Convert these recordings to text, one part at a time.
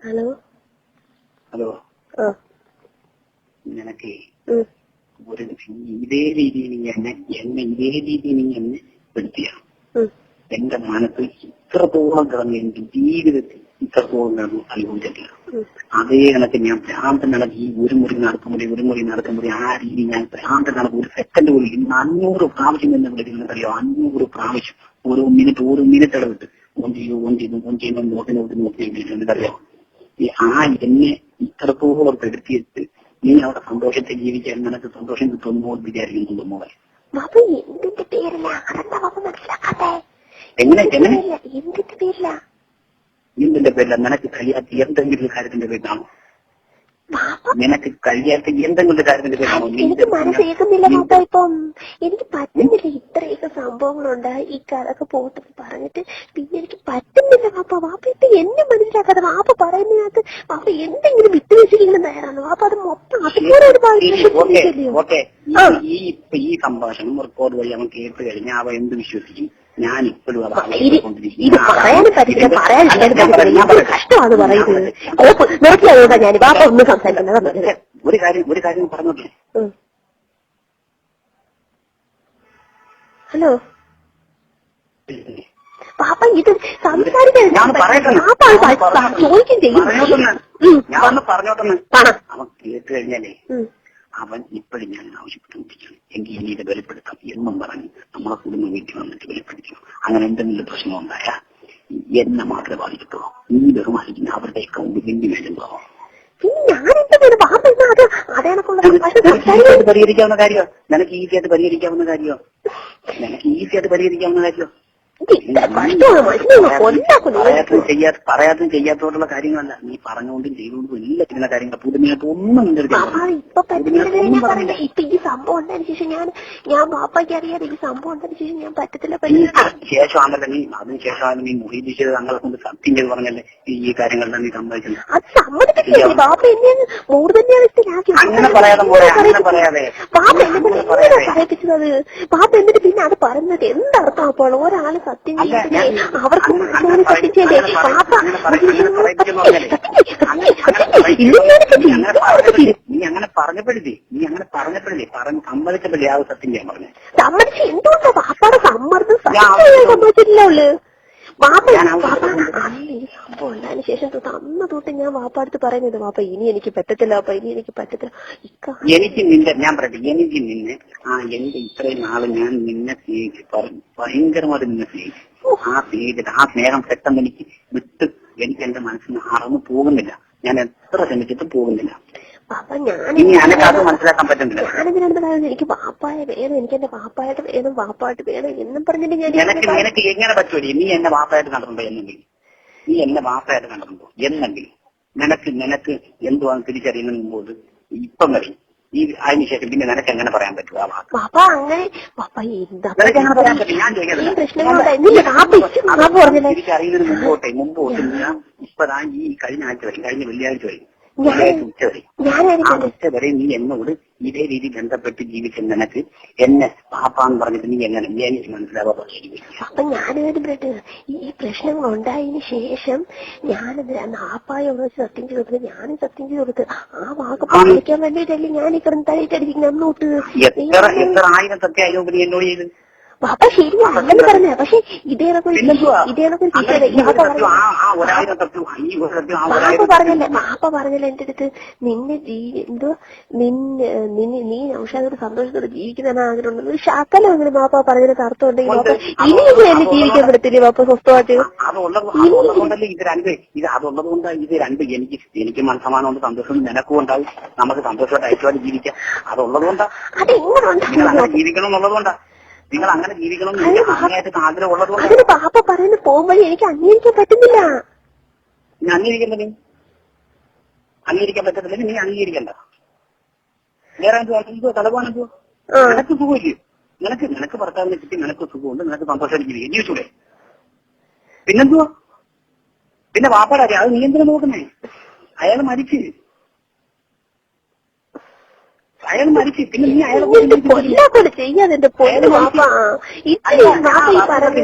Hello hello. നിനക്ക് ഒരു ഇതേ രീതിയിൽ എന്നെ ഇതേ രീതിയിൽ എന്നെ പെടുത്തിയ എന്റെ മനസ്സിൽ ഇത്രത്തോളം കിടന്ന് എനിക്ക് ജീവിതത്തിൽ ഇത്രത്തോളം കിടന്നു അനുഭവിച്ചിട്ടില്ല. അതേ കണക്ക് ഞാൻ ഭ്രാന്തൻ കണക്ക് ഈ ഒരു മുറി നടക്കുമ്പോൾ ആ രീതി ഞാൻ ഭ്രാന്തൻ കണക്ക് ഒരു സെക്കൻഡ് പോലും 500 പ്രാവശ്യം എന്നെ വിളിക്കുന്നറിയോ. 500 പ്രാവശ്യം ഓരോ മിനിറ്റ് ഇടവിട്ട് ഓൺ ചെയ്യുമ്പോൾ നോക്കിയിട്ടില്ലെന്നറിയോ. എന്നെ ഇത്രത്തോളം പെടുത്തിയിട്ട് നീ അവിടെ സന്തോഷത്തെ ജീവിക്കാൻ നിനക്ക് സന്തോഷം കിട്ടുമോ വിചാരിക്കുന്നുണ്ടോ മോളെ? എങ്ങനെ എന്തിന്റെ പേരില്ല? നിനക്ക് കഴിയാത്ത എന്തെങ്കിലും കാര്യത്തിന്റെ പേരിലാണോ? നിനക്ക് കഴിയാത്ത എന്തെങ്കിലും കാര്യത്തിന്റെ പേരിലാണോ? എനിക്ക് മനസ്സേക്കുന്നില്ല പാപ്പ. ഇപ്പം എനിക്ക് പറ്റുന്നില്ല. ഇത്രയൊക്കെ സംഭവങ്ങളുണ്ടായി ഈ കഥയൊക്കെ പോയിട്ട് പറഞ്ഞിട്ട് പിന്നെ എനിക്ക് പറ്റുന്നില്ല പാപ്പ. വാപ്പ ഇപ്പൊ എന്നെ മനസ്സിലാക്കാതെ വാപ്പ പറയുന്നതിനകത്ത് വാപ്പ എന്തെങ്കിലും വിട്ടുവീഴ്ചകളും തയ്യാറാണ് വാപ്പ. അത് മൊത്തം അതുപോലെ ഈ സംഭാഷണം റെക്കോർഡ് വഴി അവൻ കേട്ട് കഴിഞ്ഞാൽ അവ എന്ത് വിശ്വസിക്കും? ഞാൻ ഇപ്പോഴും ഇത് പറയാനും പറ്റില്ല. കഷ്ടമാണ് പറയുന്നത്. നോക്കിയാ ഞാൻ വാപ്പ ഒന്നും സംസാരിക്കുന്നത്. ഒരു കാര്യം പറഞ്ഞോട്ടെ. ഹലോ പാപ്പ, ഇത് സംസാരിക്കാൻ ചോദിക്കും ചെയ്യും. അവൻ കേട്ട് കഴിഞ്ഞാലേ അവൻ ഇപ്പോഴും ഞാൻ ആവശ്യപ്പെട്ടുകൊണ്ടിരിക്കണം. എങ്കിൽ ഇനി ഇത് ബലപ്പെടുത്താം എന്നും പറഞ്ഞ് നമ്മളെ കുടുംബം വീട്ടിൽ വന്നിട്ട് ബലപ്പെടുത്തും. അങ്ങനെ എന്തെങ്കിലും പ്രശ്നം ഉണ്ടായാൽ എന്നെ മാത്രമേ ബാധിക്കത്തുള്ളൂ. നീ ബഹുമാനിക്കുന്ന അവരുടെ അക്കൗണ്ടിൽ എന്ത് വേണ്ടുമ്പോ പരിഹരിക്കാവുന്ന കാര്യമോ? നിനക്ക് ഈസിയായിട്ട് പരിഹരിക്കാവുന്ന കാര്യമോ? പറയാത്തും ചെയ്യാത്തോടുള്ള കാര്യങ്ങളല്ല. നീ പറഞ്ഞുകൊണ്ടും ചെയ്തുകൊണ്ടും എല്ലാം ചെയ്യുന്ന കാര്യങ്ങൾ പുതുമയായിട്ട് ഒന്നും ഇപ്പൊ ഈ സംഭവം ഉണ്ടായതിനു ശേഷം ഞാൻ പാപ്പയ്ക്ക് അറിയാതെ ഈ സംഭവം ഉണ്ടായതിനു ശേഷം ഞാൻ പറ്റത്തില്ല. ശേഷമാണല്ലോ അതിനുശേഷമാണ് നീ മുഹീദ് ചെയ്ത് തങ്ങളെ കൊണ്ട് സത്യം ചെയ്ത് പറഞ്ഞല്ലേ ഈ കാര്യങ്ങളെല്ലാം നീ സമ്മതിക്കുന്നത്. അത് സമ്മതിപ്പിക്കില്ലേ പാപ്പ? എന്നെ മൂർധന്യാവസ്ഥയിലാക്കി അങ്ങനെ പറയാതെ പാപ്പ എന്നെ പറയിപ്പിച്ചത് പാപ്പ. എന്നിട്ട് പിന്നെ അത് പറഞ്ഞത് എന്തർത്ഥം? അപ്പോൾ ഒരാള് സത്യം ചെയ്തില്ലേ അവർക്ക് സത്യച്ചല്ലേ പാപ്പ? നീ അങ്ങനെ പറഞ്ഞപ്പോഴേ സമ്മതിച്ചപ്പോഴേ ആ സത്യം ചെയ്യാൻ പറഞ്ഞു. സമ്മതിച്ച് എന്തുകൊണ്ടാ പാപ്പാടെ സമ്മർദ്ദം സമ്മതിച്ചിട്ടില്ലേ? വാപ്പ ഈ സംഭവം ഉണ്ടായതിനു ശേഷം അന്ന് തൊട്ട് ഞാൻ വാപ്പാടുത്ത് പറയുന്നത് വാപ്പ ഇനി എനിക്ക് പറ്റത്തില്ല വാപ്പ, ഇനി എനിക്ക് പറ്റത്തില്ല. എനിക്ക് ഞാൻ പറയട്ടെ, എനിക്ക് നിന്നെ എന്റെ ഇത്രയും നാള് ഞാൻ നിന്നെ സ്നേഹിച്ചു ഭയങ്കരമായിട്ട് നിന്നെ സ്നേഹിച്ചു. ആ സ്നേഹം പെട്ടെന്ന് എനിക്ക് വിട്ട് എനിക്ക് എന്റെ മനസ്സിന് അറന്നു പോകുന്നില്ല. ഞാൻ എത്ര ശ്രമിച്ചിട്ടും പോകുന്നില്ല. മനസ്സിലാക്കാൻ പറ്റുന്നില്ല. എനിക്ക് വാപ്പായ വേണം, എനിക്ക് എന്റെ വാപ്പായിട്ട് വേണം, വാപ്പായിട്ട് വേണം എന്നും പറഞ്ഞിട്ട് നിനക്ക് എങ്ങനെ പറ്റുമോ? നീ എന്നെ വാപ്പായിട്ട് കണ്ടിട്ടുണ്ടോ? എന്നെങ്കിലും നിനക്ക് എന്തുവാന്ന് തിരിച്ചറിയുന്നതിന് മുമ്പോട്ട് ഇപ്പം വരും ഈ അതിനുശേഷം പിന്നെ നിനക്ക് എങ്ങനെ പറയാൻ പറ്റും ആ വാക്ക്? തിരിച്ചറിയുന്നതിന് മുമ്പോട്ട് ഇപ്പതാ ഈ കഴിഞ്ഞ ആഴ്ച വരും, കഴിഞ്ഞ വെള്ളിയാഴ്ച വരും, ഉച്ച വരെ നീ എന്നോട് ഇതേ രീതി ബന്ധപ്പെട്ട് ജീവിച്ച നിനക്ക് എന്നെ പാപ്പാന്ന് പറഞ്ഞിട്ട് നീ എങ്ങനെ എനിക്ക് മനസ്സിലാവാ? അപ്പൊ ഞാനൊരു ഈ പ്രശ്നങ്ങൾ ഉണ്ടായതിനു ശേഷം ഞാനെന്തിനാ ആപ്പായോട് സത്യം ചെയ്ത് കൊടുത്തത്? ഞാനും സത്യം ചെയ്ത് കൊടുത്ത് ആ വാക്ക് പാലിക്കാൻ വേണ്ടിയിട്ടല്ലേ ഞാൻ ഈ കിടന്ന് തലയിട്ടടിച്ചിരിക്കുന്നത് അന്നോട്ട്. എത്ര ആയിരം സത്യമായോ എന്നോട് ചെയ്ത് പാപ്പ ശരിയാ അങ്ങനെ പറഞ്ഞ. പക്ഷെ പാപ്പ പറഞ്ഞല്ലേ എന്റെ അടുത്ത് നിന്നെ നീ ഔഷധത്തോട് സന്തോഷത്തോടെ ജീവിക്കുന്നതാണ് ആഗ്രഹമുണ്ടെന്ന് ഒരു ശകലം അങ്ങനെ പാപ്പ പറഞ്ഞതിന് അർത്ഥം ഉണ്ടെങ്കിൽ പാപ്പ ഇനിയെങ്കിലും എന്നെ ജീവിക്കാൻ പറ്റത്തില്ലേ പാപ്പ സ്വസ്ഥമായിട്ട്? അതുള്ളതുകൊണ്ട് ഇത് രണ്ട് എനിക്ക് മനസ്സമാനമുണ്ട്, സന്തോഷം നിനക്കും ഉണ്ടാവും, നമുക്ക് സന്തോഷമായിട്ട് ഐക്യമായിട്ട് ജീവിക്കാം. അതുള്ളതുകൊണ്ടാ ജീവിക്കണം എന്നുള്ളതുകൊണ്ടാ നിങ്ങൾ അങ്ങനെ ജീവിക്കണം ആഗ്രഹമുള്ളതുകൊണ്ട്. അതിന് പാപ്പ പറയുന്ന പോകുമ്പോഴേ എനിക്ക് അംഗീകരിക്കാൻ പറ്റുന്നില്ല. നീ അംഗീകരിക്കാൻ പറ്റത്തില്ലെങ്കിൽ നീ അംഗീകരിക്കണ്ട. വേറെ എന്തോ തലവാണെന്തോ നിനക്ക് സുഖമില്ലേ? നിനക്ക് ഭർത്താവിനെ കിട്ടി, നിനക്ക് സുഖമുണ്ട്, നിനക്ക് സന്തോഷമായിട്ട് ജീവിച്ചൂടെ? പിന്നെന്തുവാ? പിന്നെ വാപ്പാടെ അത് നീ എന്തിനാ നോക്കുന്നേ? അയാൾ മരിച്ച് പിന്നെ നീ അയാളെ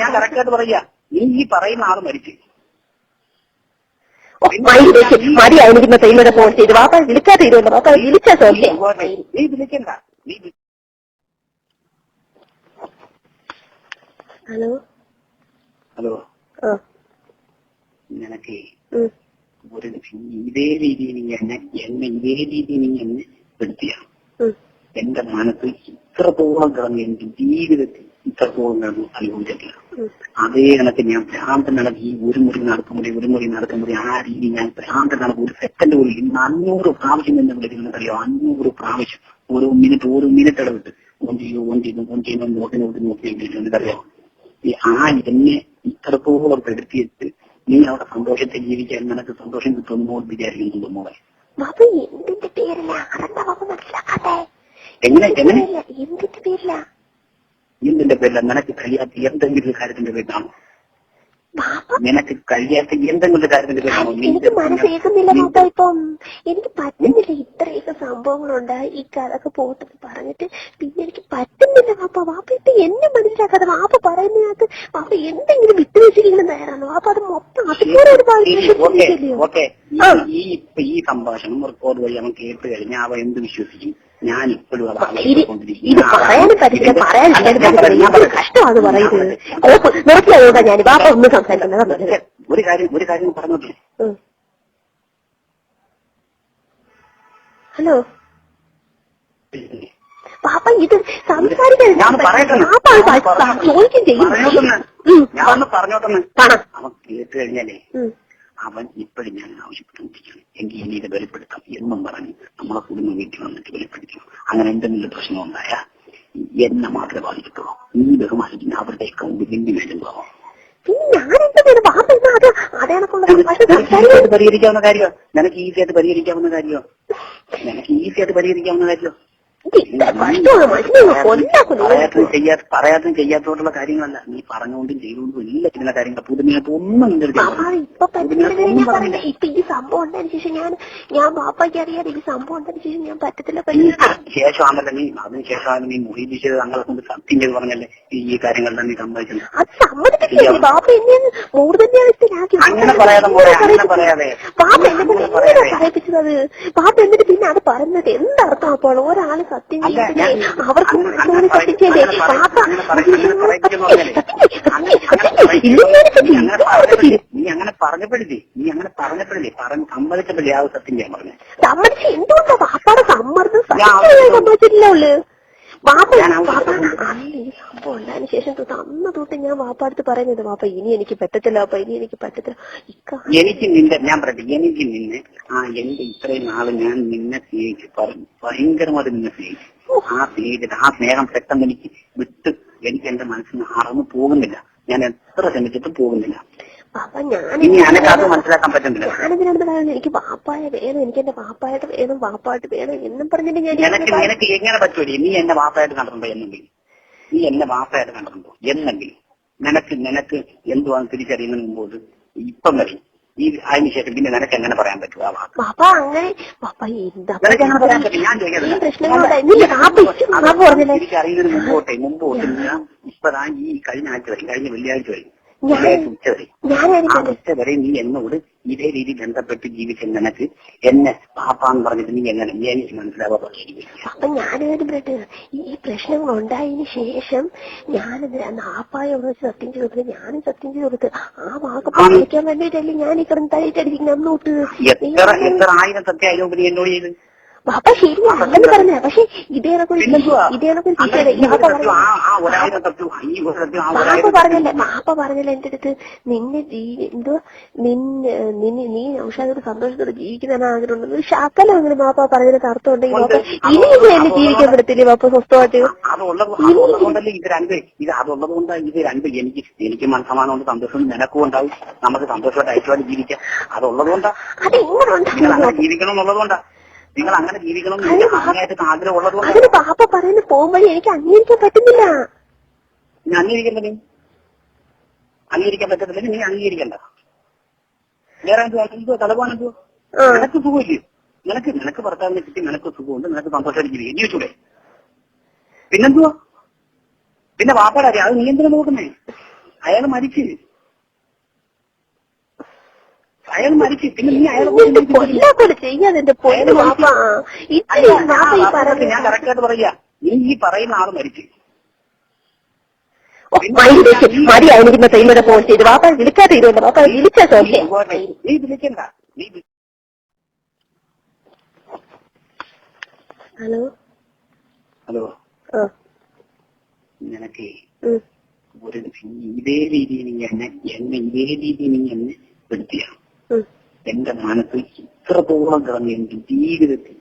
ഞാൻ കറക്റ്റായിട്ട് പറയാ. നീ ഈ പറയുന്ന ആള് മരിച്ച് മടിയായിരിക്കുന്ന തൈമയുടെ ഫോൺ ചെയ്ത് വാപ്പ വിളിക്കാതെ തീരുമല്ലോ. വാപ്പ വിളിച്ച സോക്കെ നീ വിളിക്കണ്ട. നീ ഹലോ ഹലോ ആ നിനക്ക് ഒരു ഇതേ രീതിയിൽ നീ എന്നെ ഇതേ രീതിയിൽ നീ എന്നെ പെടുത്തിയ എന്റെ മനസ്സ് ഇത്രത്തോളം കിടന്ന് എനിക്ക് ജീവിതത്തിൽ ഇത്രത്തോളം കിടന്ന് അനുഭവിച്ചിട്ടില്ല. അതേ കണക്ക് ഞാൻ ഭ്രാന്തൻ നടക്ക് ഈ ഒരു മുറി നടക്കുമ്പോൾ ആ രീതി ഞാൻ ഭ്രാന്തൻ നടക്കും. ഒരു സെക്കൻഡ് പോലും ഇന്ന് 500 പ്രാവശ്യം എന്നെ വിളിക്കുന്നറിയോ? 500 പ്രാവശ്യം ഓരോ മിനിറ്റ് ഇടവിട്ട് ഓൺ ചെയ്യുന്നു നോക്കിയിരിക്കുന്നറിയോ? എന്നെ ഇത്രത്തോളം പെടുത്തിയിട്ട് നീ അവിടെ സന്തോഷത്തെ ജീവിക്കാൻ നിനക്ക് സന്തോഷം കിട്ടുമോ വിചാരിക്കുന്നുണ്ടോ മോളെ? എന്തിന്റെ പേരില്ല അതെന്താ വാപ്പ മനസ്സിലാക്കാതെ? എങ്ങനെ എന്തിന്റെ പേരില്ല? എന്തിന്റെ പേരില്ല? നിനക്ക് കഴിയാത്ത എന്തെങ്കിലും കാര്യത്തിന്റെ പേരിലാണോ? നിനക്ക് കഴിയാത്ത എന്തെങ്കിലും കാര്യത്തിന്റെ പേരിലാണോ? എനിക്ക് മനസ്സിലാക്കുന്നില്ല വാപ്പ. ഇപ്പം എനിക്ക് പറ്റുന്നില്ല. ഇത്രയൊക്കെ സംഭവങ്ങളുണ്ടായി ഈ കഥയൊക്കെ പോട്ടെന്ന് പറഞ്ഞിട്ട് പിന്നെ എനിക്ക് പറ്റുന്നില്ല വാപ്പ. വാപ്പ ഇപ്പൊ എന്നെ മനസ്സിലാക്കാതെ വാപ്പ പറയുന്നതിനകത്ത് വാപ്പ എന്തെങ്കിലും വിട്ടുവീഴ്ചകളും തയ്യാറാണ് വാപ്പ. അത് മൊത്തം അതുപോലെ ഈ സംഭാഷണം റെക്കോർഡ് വഴി അവൻ കേട്ട് കഴിഞ്ഞാൽ അവ എന്ത് വിശ്വസിക്കും? ഞാൻ ഇപ്പോഴും കഷ്ടമാണ് പറയുന്നത്. നിർത്തിയതുകൊണ്ടാ ഞാൻ വാപ്പ ഒന്നും സംസാരിക്കുന്നത്. ഒരു കാര്യം പറഞ്ഞോട്ടെ. ഹലോ പാപ്പ, ഇത് സംസാരിക്കാൻ ചോദിക്കും ചെയ്യും. ഞാൻ പറഞ്ഞോട്ടെ. അവൻ കേട്ട് കഴിഞ്ഞാലേ അവൻ ഇപ്പോഴും ഞാൻ ആവശ്യപ്പെട്ടുകൊണ്ടിരിക്കുകയാണ്. എനിക്ക് ഇനി ഇത് വെളിപ്പെടുത്താം എന്നും പറഞ്ഞ് നമ്മളെ കുടുംബം വീട്ടിൽ വന്നിട്ട് വെളിപ്പെടുത്തണം. അങ്ങനെ എന്തെങ്കിലും പ്രശ്നം ഉണ്ടായാൽ എന്നെ മാത്രമേ ബാധിക്കത്തുള്ളൂ. നീ ബഹുമാനിക്കുന്ന അവരുടെ അക്കൗണ്ട് ലിങ്ക് വേണ്ടുന്നതാവോ? പരിഹരിക്കാവുന്ന കാര്യമോ? നിനക്ക് ഈസിയായിട്ട് പരിഹരിക്കാവുന്ന കാര്യമോ? പറയാത്തും ചെയ്യാത്തോട്ടുള്ള കാര്യങ്ങളല്ല. നീ പറഞ്ഞുകൊണ്ടും ചെയ്തുകൊണ്ടും ഇല്ല ചെയ്യുന്ന കാര്യങ്ങൾ. പുതുമയായിട്ട് ഒന്നും ഇപ്പൊ ഈ സംഭവം ഉണ്ടായതിനു ശേഷം ഞാൻ വാപ്പയ്ക്ക് അറിയാതെ ഈ സംഭവം ഉണ്ടായതിനു ശേഷം ഞാൻ പറ്റത്തില്ല. ശേഷമാണല്ലോ നീ അതിനുശേഷമാണ് നീ മൊയ്തീശ് തങ്ങളെ കൊണ്ട് സത്യം ചെയ്ത് പറഞ്ഞല്ലേ ഈ കാര്യങ്ങളെല്ലാം നീ സമ്മതിക്കുന്നത്. അത് സമ്മതിക്കില്ലേ വാപ്പ? എന്നെ മൂർധന്യാവസ്ഥയിലാക്കി അങ്ങനെ പറയാതെ വാപ്പ എന്നെ പറയിപ്പിച്ചത്. വാപ്പ എന്നിട്ട് പിന്നെ അത് പറഞ്ഞത് എന്തർത്ഥം? അപ്പോൾ ഒരാള് സത്യം ചെയ്തില്ലേ അവർക്ക് സത്യച്ചല്ലേ വാപ്പ? നീ അങ്ങനെ പറഞ്ഞപ്പോഴില്ലേ സമ്മതിച്ചപ്പോഴേ ആ സത്യം ചെയ്യാൻ പറഞ്ഞു. സമ്മതിച്ച് എന്തുകൊണ്ടാ വാപ്പാടെ സമ്മർദ്ദം സമ്മതിച്ചിട്ടില്ല. വാപ്പ അന്ന് ഈ സംഭവം ഉണ്ടായതിനു ശേഷം അന്ന് തൊട്ട് ഞാൻ വാപ്പാടുത്ത് പറയുന്നത് വാപ്പ ഇനി എനിക്ക് പറ്റത്തില്ല വാപ്പ, ഇനി എനിക്ക് പറ്റത്തില്ല. എനിക്ക് ഞാൻ പറയട്ടെ, എനിക്ക് നിന്നെ എന്റെ ഇത്രയും നാള് ഞാൻ നിന്നെ സ്നേഹിച്ചു ഭയങ്കരമായിട്ട് നിന്നെ സ്നേഹിച്ചു. ആ സ്നേഹം പെട്ടെന്ന് എനിക്ക് വിട്ട് എനിക്ക് എന്റെ മനസ്സിന് അറന്നു പോകുന്നില്ല. ഞാൻ എത്ര ശ്രമിച്ചിട്ടും പോകുന്നില്ല. മനസ്സിലാക്കാൻ പറ്റുന്നില്ല. ഞാനിതിനടുത്ത് പറയുന്നത് എനിക്ക് വാപ്പായ വേണം, എനിക്ക് എന്റെ വാപ്പായിട്ട് വേണം, വാപ്പായിട്ട് വേണം എന്നും പറഞ്ഞിട്ട് നിനക്ക് എങ്ങനെ പറ്റൂലേ? നീ എന്നെ വാപ്പായിട്ട് കണ്ടിട്ടുണ്ടോ? എന്നെങ്കിലും നിനക്ക് എന്തുവാന്ന് തിരിച്ചറിയുന്നതിന് മുമ്പോട്ട് ഇപ്പം വരെ ഈ അതിനുശേഷം പിന്നെ നിനക്ക് എങ്ങനെ പറയാൻ പറ്റും ആ വാക്ക്? തിരിച്ചറിയുന്നതിന് മുമ്പോട്ട് ഇപ്പതാ ഈ കഴിഞ്ഞ ആഴ്ച വരെ, കഴിഞ്ഞ വെള്ളിയാഴ്ച വരെ ഉച്ച വരെ നീ എന്നോട് ഇതേ രീതി ബന്ധപ്പെട്ട് ജീവിച്ച നിനക്ക് എന്നെ പാപ്പാന്ന് പറഞ്ഞിട്ട് നീ എങ്ങനെ എനിക്ക് മനസ്സിലാവാ? അപ്പൊ ഞാനൊരു ഈ പ്രശ്നങ്ങൾ ഉണ്ടായതിനു ശേഷം ഞാനെന്തിനാ ആപ്പായോട് സത്യം ചെയ്ത് കൊടുത്ത് ഞാനും സത്യം ചെയ്ത് കൊടുത്ത് ആ വാക്ക് പാലിക്കാൻ വേണ്ടിയിട്ടല്ലേ ഞാൻ ഈ കിടന്ന് തലയിട്ടടിക്കുന്ന അന്നോട്ട് എത്ര ആയിരം സത്യം എന്നോട് ചെയ്ത് വാപ്പ ശരിയാണെന്ന് പറഞ്ഞ. പക്ഷെ വാപ്പ പറഞ്ഞല്ലേ എന്റെ അടുത്ത് നിന്നെ നീ ഔഷധ സന്തോഷത്തോടെ ജീവിക്കുന്നതാണ് ആഗ്രഹമുണ്ട്. ശകലം അങ്ങനെ വാപ്പ പറഞ്ഞതിന് അർത്ഥം ഉണ്ടെങ്കിൽ വാപ്പ ഇനി എന്നെ ജീവിക്കാൻ പറ്റത്തില്ലേ വാപ്പ സ്വസ്ഥമായിട്ട്? എനിക്ക് മനസ്സമാനമുണ്ട്, സന്തോഷം നിനക്കും ഉണ്ടാവും, നമുക്ക് സന്തോഷമായിട്ട് ഐശ്വര്യം ജീവിക്കാം. അതുള്ളതുകൊണ്ടാ ജീവിക്കണം എന്നുള്ളതുകൊണ്ടാ നിങ്ങൾ അങ്ങനെ ജീവിക്കണം ആഗ്രഹമുള്ളതുകൊണ്ട്. അതിന് പാപ്പ പറയുന്ന പോകുമ്പോഴേ എനിക്ക് അംഗീകരിക്കാൻ പറ്റുന്നില്ല. നീ അംഗീകരിക്കാൻ പറ്റത്തില്ലെങ്കിൽ നീ അംഗീകരിക്കണ്ട. വേറെ എന്തോ തലവാണെന്തോ നിനക്ക് സുഖമില്ലേ? നിനക്ക് ഭർത്താവിനെ കിട്ടി, നിനക്ക് സുഖമുണ്ട്, നിനക്ക് സന്തോഷമായിട്ട് ജീവിച്ചൂടെ? പിന്നെന്തുവാ? പിന്നെ വാപ്പാടെ അറിയാം. അത് നീ എന്തിനാ നോക്കുന്നേ? അയാൾ മരിച്ച് അയാൾ മരിച്ചു. പിന്നെ നീ അയാളെ കൊല്ലാക്കൊല ചെയ്യാതെ എന്റെ പൊന്നു വാപ്പ. ഇത്തിരി വാപ്പ ഈ പറഞ്ഞു. ഞാൻ കറക്റ്റായിട്ട് പറയാ, നീ ഈ പറയുന്ന ആള് മരിച്ചു. മടിയാ എനിക്കിന്ന് സൈമയുടെ ഫോൺ ചെയ്ത് വാപ്പ വിളിക്കാതെ ഇരുവല്ലോ. വാപ്പ വിളിച്ച നീ വിളിക്കണ്ട. നീ ഹലോ ഹലോ നിനക്ക് ഒരു ഇതേ രീതിയിൽ നീ എന്നെ ഇതേ രീതിയിൽ നീ എന്നെ പെടുത്തിയ എന്റെ മനസ്സിൽ ഇത്രത്തോളം കിടന്ന് എന്റെ ജീവിതത്തിൽ